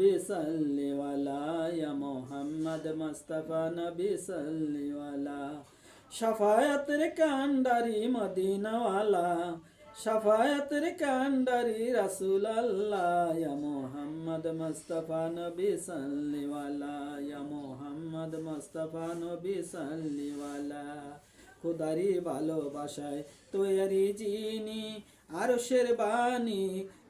নবী সাল্লিওয়ালা, ইয়া মোহাম্মদ মুস্তাফা নবী সাল্লিওয়ালা। শাফায়াতের কান্ডারি মদিনাওয়ালা, শাফায়াতের কান্ডারি রাসূল আল্লাহ, ইয়া মোহাম্মদ মুস্তাফা নবী সাল্লিওয়ালা, ইয়া মোহাম্মদ মুস্তাফা নবী সাল্লিওয়ালা। খুদারি ভালোবাসায় তৈরি যিনি, আরশের বাণী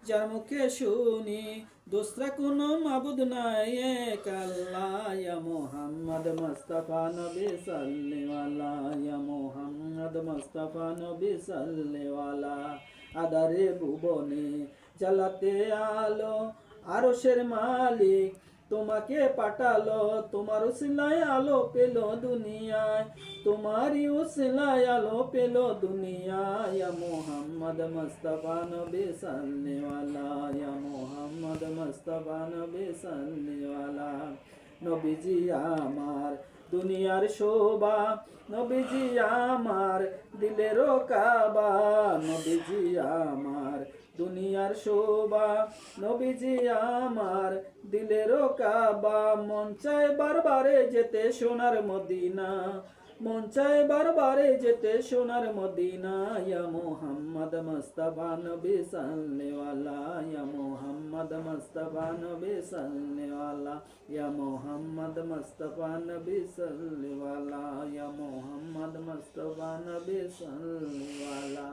যার মুখে শুনি, দোসরা কোনো মাবুদ নাই এক আল্লাহ, ইয়া মোহাম্মদ মুস্তাফা নবী সাল্লিওয়ালা, ইয়া মোহাম্মদ মুস্তাফা নবী সাল্লিওয়ালা। আদারে ভুবনে জ্বালাতে আলো আরশের মালিক তোমাকে পাঠালো, তোমার উসিলায় আলো পেল দুনিয়ায়, তোমারই উসিলায় আলো পেল দুনিয়ায়, ইয়া মোহাম্মদ মুস্তাফা নবী সাল্লিওয়ালা, ইয়া মোহাম্মদ মুস্তাফা নবী সাল্লিওয়ালা। নবীজি আমার দুনিয়ার শোভা, নবীজি আমার দিলেরও কাবা, নবীজি আমার দুনিয়ার শোভা, নবীজি আমার দিলেরও কাবা। মন চায় বারবারে যেতে সোনার মদিনা, মন চায় বারবারে যেতে সোনার মদিনা, ইয়া মোহাম্মদ মুস্তাফা নবী সাল্লিওয়ালা, ইয়া মোহাম্মদ মুস্তাফা নবী সাল্লিওয়ালা, ইয়া মোহাম্মদ মুস্তাফা নবী সাল্লিওয়ালা, ইয়া মোহাম্মদ মুস্তাফা নবী সাল্লিওয়ালা।